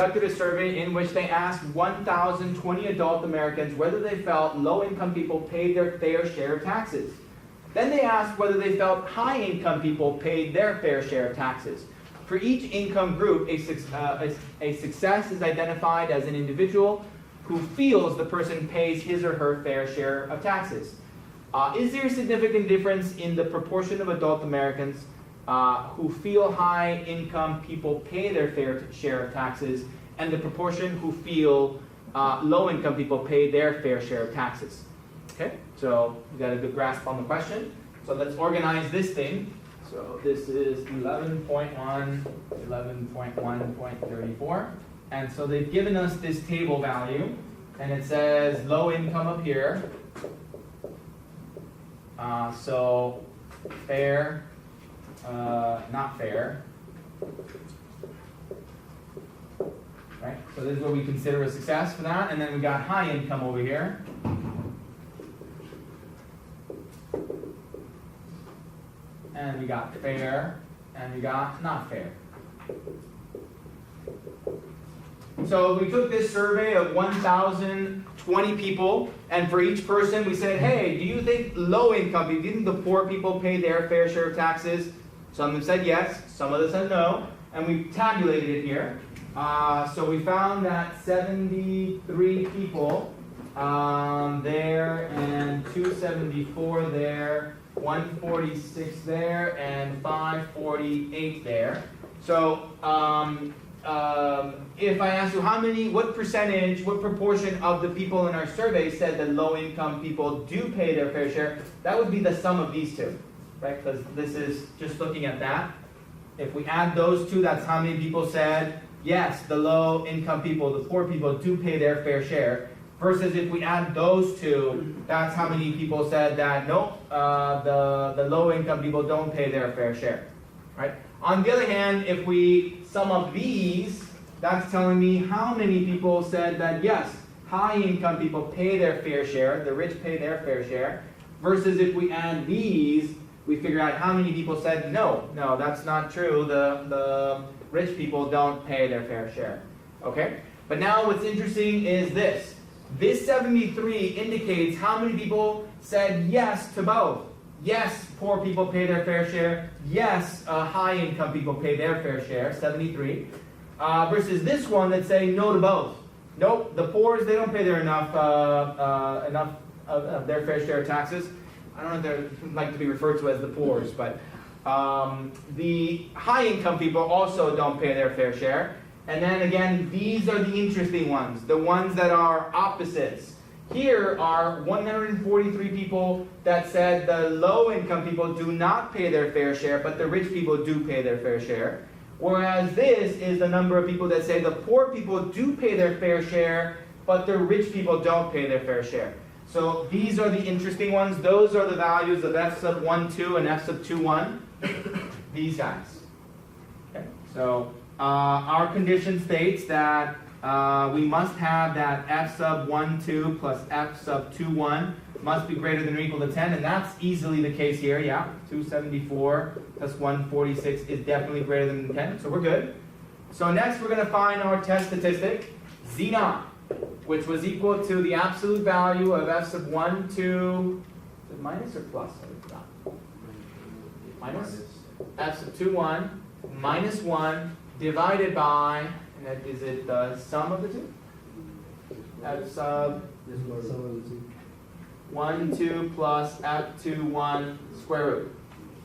conducted a survey in which they asked 1,020 adult Americans whether they felt low-income people paid their fair share of taxes. Then they asked whether they felt high-income people paid their fair share of taxes. For each income group, a success is identified as an individual who feels the person pays his or her fair share of taxes. Is there a significant difference in the proportion of adult Americans who feel high-income people pay their fair share of taxes and the proportion who feel low-income people pay their fair share of taxes? Okay, so you got a good grasp on the question. So let's organize this thing. So this is 11.1, 11.1.34. And so they've given us this table value, and it says low income up here. So fair, not fair. Right? So this is what we consider a success for that. And then we got high income over here. And we got fair, and we got not fair. So we took this survey of 1,020 people, and for each person we said, hey, do you think low income people, do you think the poor people pay their fair share of taxes? Some of them said yes, some of them said no, and we tabulated it here. So we found that 73 people there, and 274 there, 146 there, and 548 there. So if I ask you what percentage, what proportion of the people in our survey said that low-income people do pay their fair share, that would be the sum of these two, right? Because this is just looking at that. If we add those two, that's how many people said, yes, the low-income people, the poor people do pay their fair share. Versus if we add those two, that's how many people said that, nope, the low-income people don't pay their fair share, right? On the other hand, if we sum up these, that's telling me how many people said that, yes, high-income people pay their fair share, the rich pay their fair share, versus if we add these, we figure out how many people said, no, that's not true, the rich people don't pay their fair share, okay? But now what's interesting is this. This 73 indicates how many people said yes to both. Yes, poor people pay their fair share. Yes, high-income people pay their fair share, 73. Versus this one that's saying no to both. Nope, the poor, they don't pay their enough of their fair share of taxes. I don't know if they like to be referred to as the poors, but the high-income people also don't pay their fair share. And then again, these are the interesting ones, the ones that are opposites. Here are 143 people that said the low-income people do not pay their fair share, but the rich people do pay their fair share. Whereas this is the number of people that say the poor people do pay their fair share, but the rich people don't pay their fair share. So these are the interesting ones. Those are the values of f sub 1, 2 and f sub 2, 1. These guys. Okay. So our condition states that we must have that f sub 1, 2 plus f sub 2, 1 must be greater than or equal to 10, and that's easily the case here, yeah. 274 plus 146 is definitely greater than 10, so we're good. So next we're going to find our test statistic, Z naught, which was equal to the absolute value of f sub 1, 2, is it minus or plus? Minus? F sub 2, 1, minus 1, divided by, and that is it the sum of the two? F sub 1, 2 plus F2, 1 square root.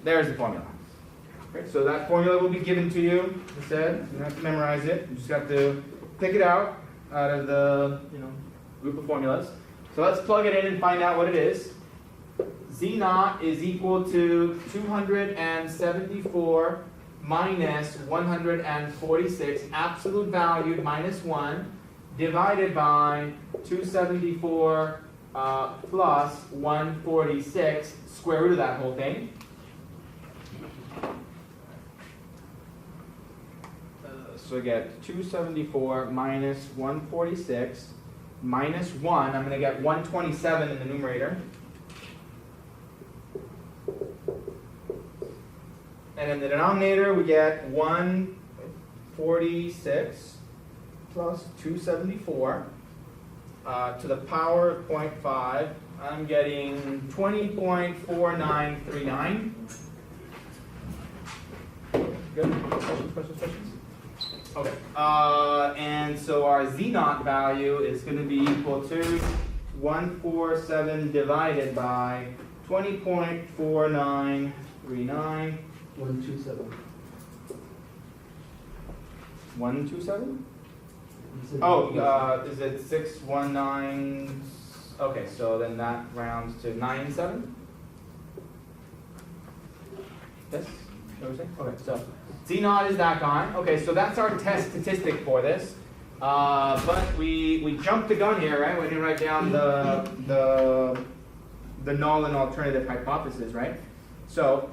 There's the formula. Okay, so that formula will be given to you instead. You don't have to memorize it. You just have to pick it out of the group of formulas. So let's plug it in and find out what it is. Z naught is equal to 274 minus 146, absolute value minus 1, divided by 274 plus 146, square root of that whole thing. So I get 274 minus 146 minus 1. I'm going to get 127 in the numerator. And in the denominator, we get 146 plus 274 to the power of 0.5, I'm getting 20.4939. Good? Questions? Okay. And so our Z naught value is going to be equal to 147 divided by 20.4939. 127. 127? Oh, is it 619? Okay, so then that rounds to 97? Yes? What was it? Okay, so Z naught is that guy. Okay, so that's our test statistic for this. But we jumped the gun here, right? We didn't write down the null and alternative hypothesis, right? So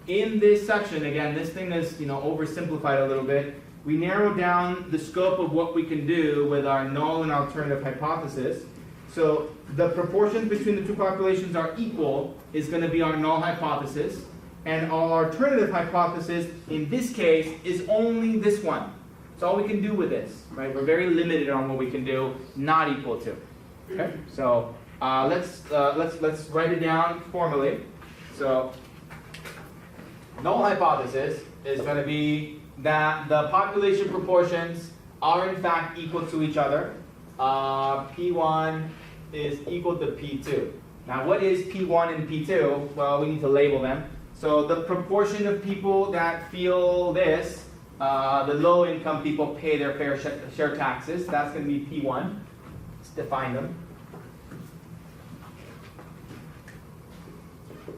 in this section, again, this thing is oversimplified a little bit. We narrow down the scope of what we can do with our null and alternative hypothesis. So the proportions between the two populations are equal is going to be our null hypothesis. And our alternative hypothesis in this case is only this one. That's all we can do with this, right? We're very limited on what we can do, not equal to. Okay, so let's write it down formally. So null hypothesis is going to be that the population proportions are in fact equal to each other. P1 is equal to P2. Now what is P1 and P2? Well, we need to label them. So the proportion of people that feel this, the low income people pay their fair share taxes. That's going to be P1. Let's define them.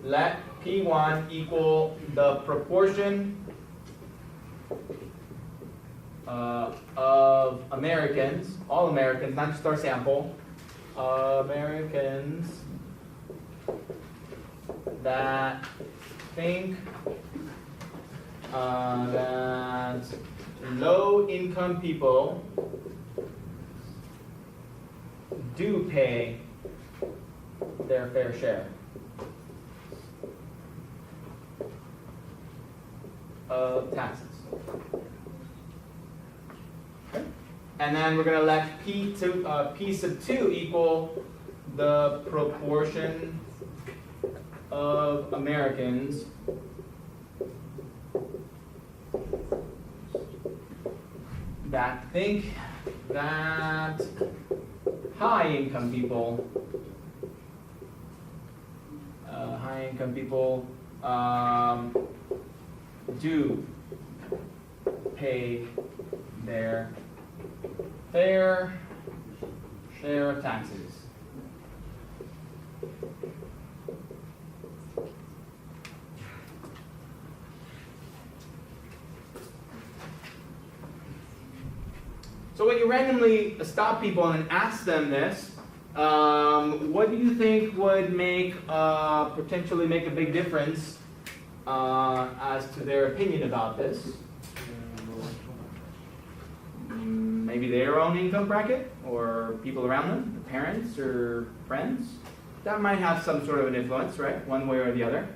Let P1 equal the proportion of Americans, all Americans, not just our sample, Americans that think that low-income people do pay their fair share of taxes. Okay. And then we're going to let P sub 2 equal the proportion of Americans that think that high-income people do pay their fair share of taxes. So when you randomly stop people and ask them this, what do you think would make potentially make a big difference as to their opinion about this? Maybe their own income bracket, or people around them, parents or friends. That might have some sort of an influence, right? One way or the other.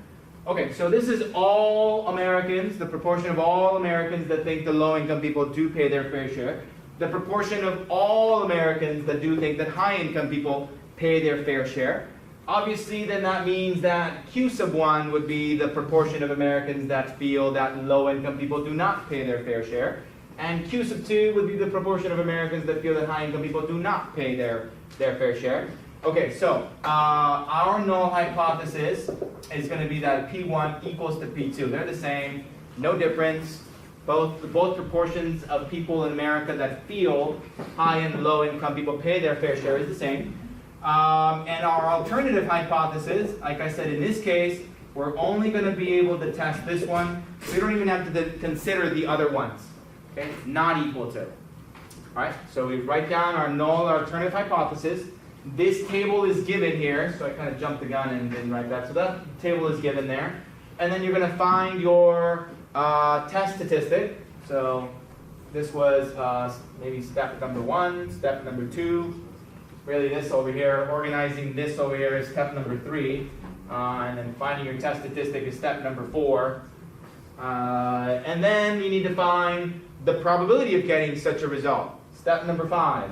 Okay, so this is all Americans, the proportion of all Americans that think the low-income people do pay their fair share. The proportion of all Americans that do think that high-income people pay their fair share. Obviously, then that means that Q sub 1 would be the proportion of Americans that feel that low-income people do not pay their fair share. And Q sub 2 would be the proportion of Americans that feel that high-income people do not pay their fair share. Okay, so our null hypothesis is going to be that P1 equals to P2. They're the same, no difference. Both proportions of people in America that feel high and low income people pay their fair share is the same. And our alternative hypothesis, like I said, in this case, we're only going to be able to test this one. We don't even have to consider the other ones. Okay, not equal to. All right, so we write down our null alternative hypothesis. This table is given here, so I kind of jumped the gun and didn't write that. So that table is given there. And then you're going to find your test statistic. So this was maybe step number 1, step number 2. Really this over here, organizing this over here is step number 3. And then finding your test statistic is step number 4. And then you need to find the probability of getting such a result. Step number 5.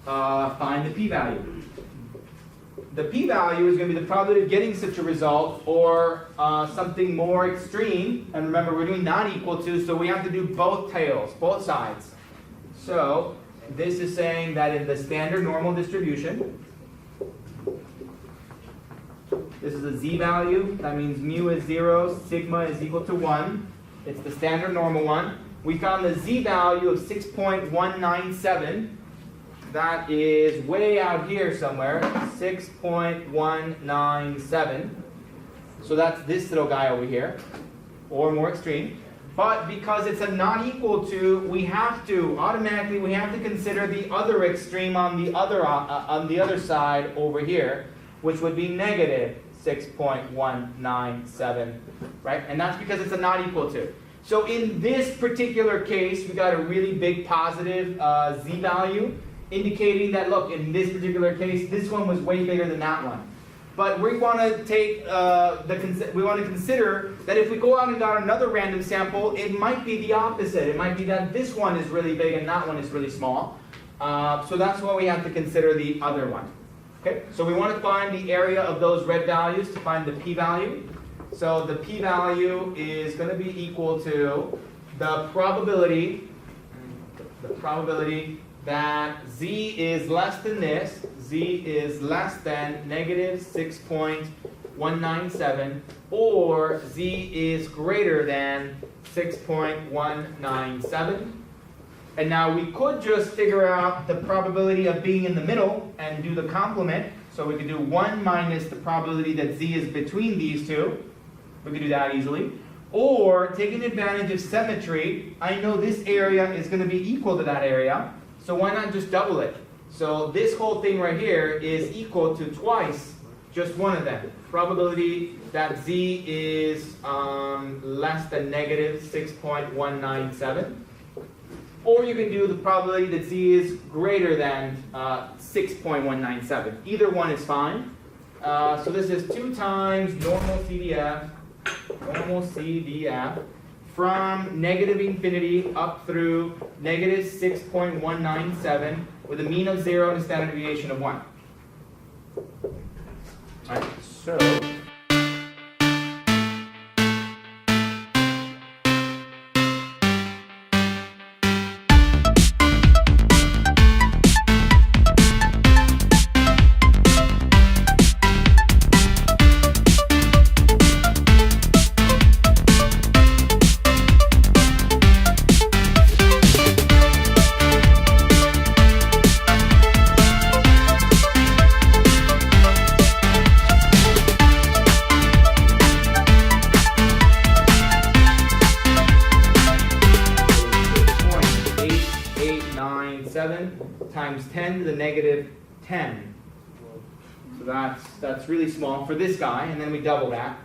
Find the p-value. The p-value is going to be the probability of getting such a result, or something more extreme. And remember, we're doing not equal to, so we have to do both tails, both sides. So this is saying that in the standard normal distribution, this is a z-value. That means mu is 0, sigma is equal to 1. It's the standard normal one. We found the z-value of 6.197. That is way out here somewhere, 6.197. So that's this little guy over here, or more extreme. But because it's a not equal to, we have to consider the other extreme on the other side over here, which would be negative 6.197, right? And that's because it's a not equal to. So in this particular case, we got a really big positive z-value, indicating that, look, in this particular case, this one was way bigger than that one. But we want to take we want to consider that if we go out and got another random sample, it might be the opposite. It might be that this one is really big and that one is really small. So that's why we have to consider the other one. Okay, so we want to find the area of those red values to find the p-value. So the p-value is going to be equal to the probability that z is less than this, z is less than negative 6.197, or z is greater than 6.197. And now we could just figure out the probability of being in the middle and do the complement. So we could do 1 minus the probability that z is between these two. We could do that easily. Or, taking advantage of symmetry, I know this area is going to be equal to that area. So why not just double it? So this whole thing right here is equal to twice just one of them. Probability that z is less than negative 6.197. Or you can do the probability that z is greater than 6.197. Either one is fine. So this is 2 times normal CDF from negative infinity up through negative 6.197 with a mean of 0 and a standard deviation of 1. All right, so times 10 to the negative 10. So that's really small for this guy, and then we double that.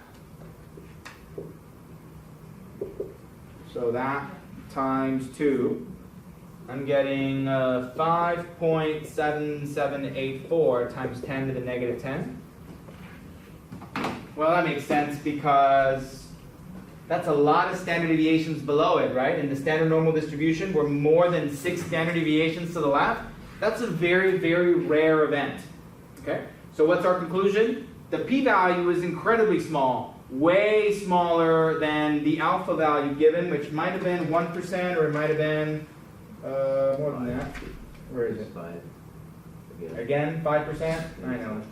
So that times 2, I'm getting 5.7784 times 10 to the negative 10. Well, that makes sense because that's a lot of standard deviations below it, right? In the standard normal distribution, we're more than 6 standard deviations to the left. That's a very, very rare event. Okay? So what's our conclusion? The p-value is incredibly small, way smaller than the alpha value given, which might have been 1%, or it might have been more than that. Where is it? 5. Again, 5%? I know.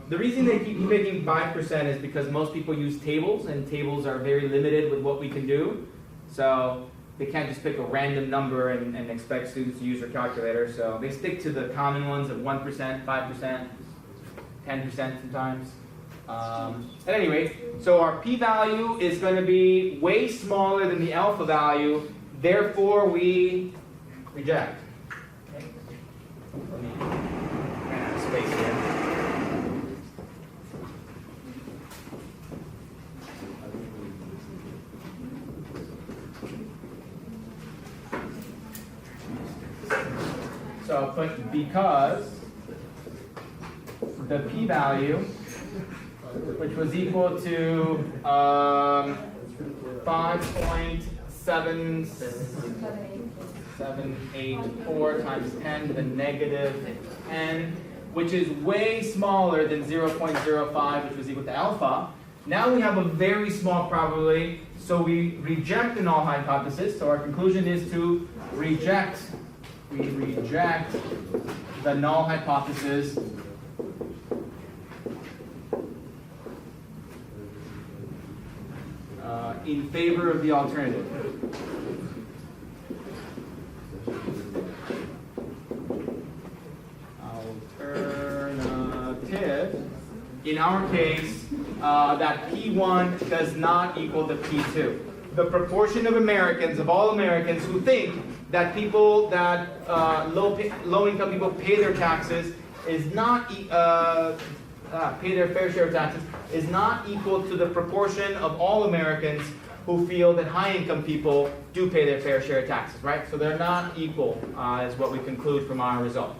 The reason they keep picking 5% is because most people use tables, and tables are very limited with what we can do. So they can't just pick a random number and expect students to use their calculator. So they stick to the common ones of 1%, 5%, 10% sometimes. At any rate, so our p-value is going to be way smaller than the alpha value. Therefore, we reject. Okay. Let me run out of space here. So I'll put because the p-value, which was equal to 5.7784 times 10 to the negative 10, which is way smaller than 0.05, which was equal to alpha. Now we have a very small probability, so we reject the null hypothesis. So our conclusion is to reject. We reject the null hypothesis in favor of the alternative. Alternative, in our case, that P1 does not equal to P2. The proportion of Americans, of all Americans, who think that people, that low-income people pay their taxes is not, pay their fair share of taxes, is not equal to the proportion of all Americans who feel that high-income people do pay their fair share of taxes, right? So they're not equal, is what we conclude from our result.